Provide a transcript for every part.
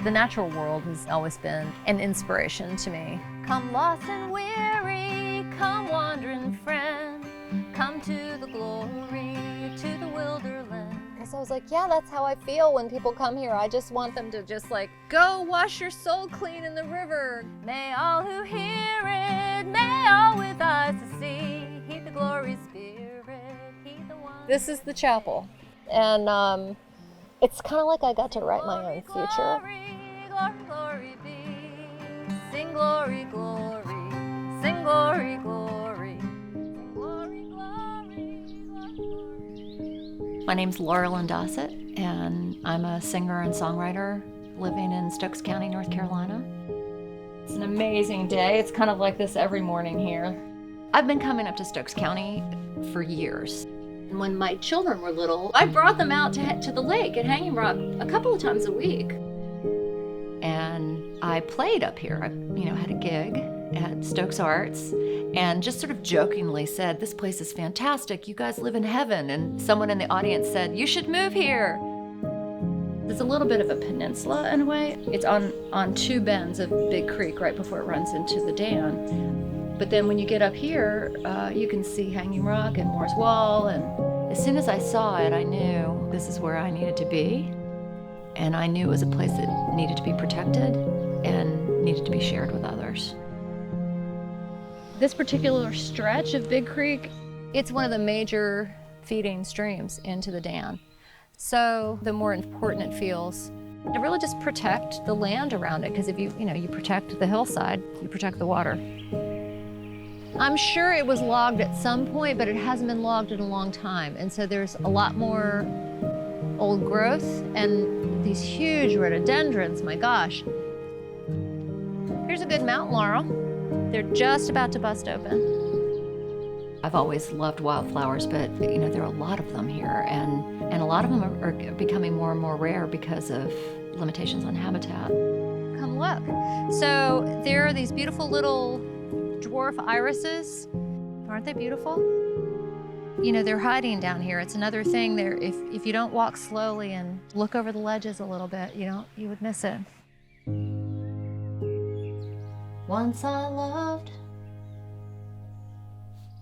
The natural world has always been an inspiration to me. Come lost and weary, come wandering friend, come to the glory, to the wilderland. So I was like, yeah, that's how I feel when people come here. I just want them to just like, go wash your soul clean in the river. May all who hear it, may all with eyes to see, heed the glory spirit, heed the one. This is the chapel. And it's kind of like I got to write my own future. Glory, glory, glory be. Sing glory, glory, sing glory, glory. Sing glory, glory, glory. My name's Laurelyn Dossett, and I'm a singer and songwriter living in Stokes County, North Carolina. It's an amazing day. It's kind of like this every morning here. I've been coming up to Stokes County for years. When my children were little, I brought them out to the lake at Hanging Rock a couple of times a week. And I played up here. I had a gig at Stokes Arts and just sort of jokingly said, this place is fantastic. You guys live in heaven. And someone in the audience said, you should move here. It's a little bit of a peninsula in a way. It's on two bends of Big Creek right before it runs into the dam. But then when you get up here, you can see Hanging Rock and Moore's Wall. And as soon as I saw it, I knew this is where I needed to be. And I knew it was a place that needed to be protected and needed to be shared with others. This particular stretch of Big Creek, it's one of the major feeding streams into the dam. So the more important it feels to really just protect the land around it, because if you protect the hillside, you protect the water. I'm sure it was logged at some point, but it hasn't been logged in a long time. And so there's a lot more old growth and these huge rhododendrons, my gosh. Here's a good mountain laurel. They're just about to bust open. I've always loved wildflowers, but there are a lot of them here, and a lot of them are becoming more and more rare because of limitations on habitat. Come look. So there are these beautiful little dwarf irises. Aren't they beautiful? They're hiding down here. It's another thing there. If you don't walk slowly and look over the ledges a little bit, you would miss it. Once I loved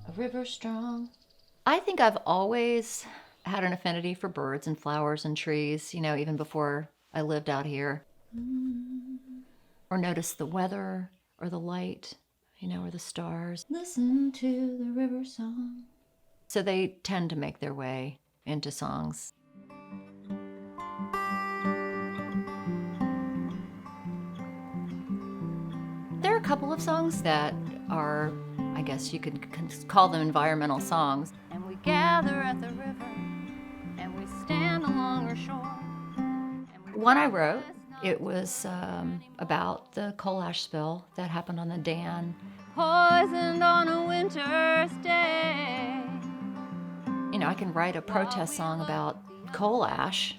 a river strong. I think I've always had an affinity for birds and flowers and trees, even before I lived out here. Or noticed the weather or the light, or the stars. Listen to the river song. So they tend to make their way into songs. There are a couple of songs that are, I guess you could call them environmental songs. And we gather at the river, and we stand along her shore. One I wrote, it was about the coal ash spill that happened on the dam. Poisoned on a winter's day. I can write a protest song about coal ash,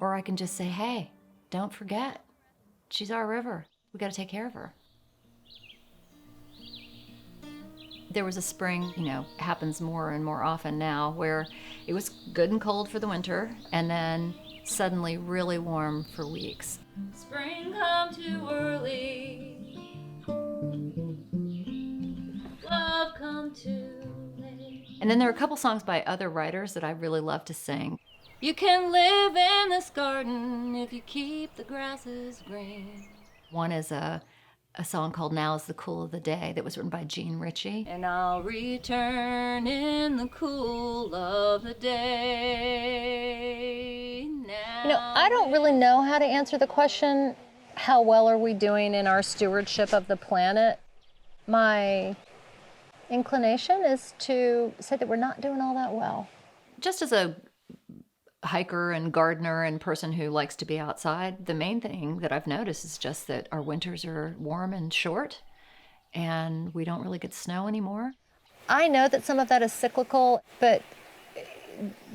or I can just say, hey, don't forget, she's our river. We got to take care of her. There was a spring, happens more and more often now, where it was good and cold for the winter, and then suddenly really warm for weeks. Spring come too early, love come too late. And then there are a couple songs by other writers that I really love to sing. You can live in this garden if you keep the grasses green. One is a song called Now is the Cool of the Day that was written by Jean Ritchie. And I'll return in the cool of the day. Now I don't really know how to answer the question, how well are we doing in our stewardship of the planet? My inclination is to say that we're not doing all that well. Just as a hiker and gardener and person who likes to be outside, the main thing that I've noticed is just that our winters are warm and short, and we don't really get snow anymore. I know that some of that is cyclical, but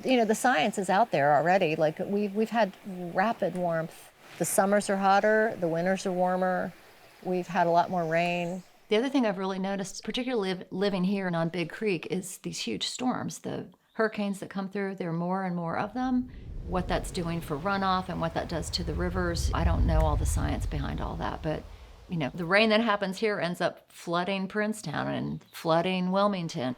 the science is out there already. Like we've had rapid warmth. The summers are hotter, the winters are warmer. We've had a lot more rain. The other thing I've really noticed, particularly living here on Big Creek, is these huge storms, the hurricanes that come through, there are more and more of them. What that's doing for runoff and what that does to the rivers, I don't know all the science behind all that, but the rain that happens here ends up flooding Princetown and flooding Wilmington.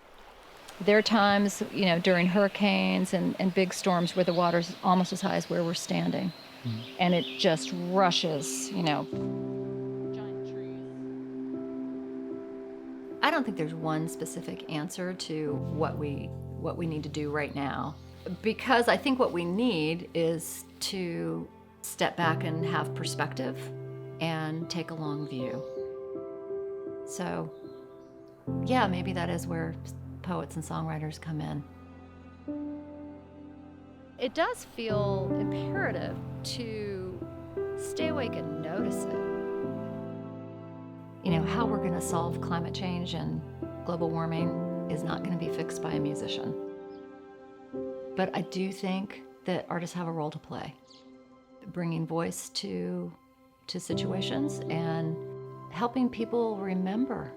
There are times, during hurricanes and big storms where the water's almost as high as where we're standing. And it just rushes, giant trees. I don't think there's one specific answer to what we need to do right now, because I think what we need is to step back and have perspective and take a long view. So, yeah, maybe that is where poets and songwriters come in. It does feel imperative to stay awake and notice it. How we're going to solve climate change and global warming is not going to be fixed by a musician. But I do think that artists have a role to play, bringing voice to situations and helping people remember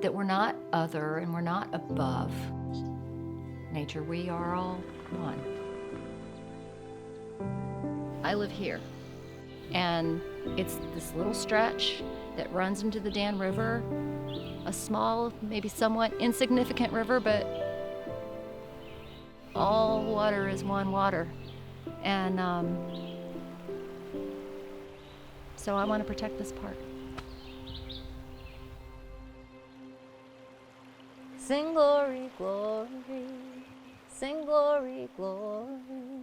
that we're not other and we're not above nature. We are all one. I live here, and it's this little stretch that runs into the Dan River, a small, maybe somewhat insignificant river, but all water is one water. And so I want to protect this park. Sing glory, glory, sing glory, glory.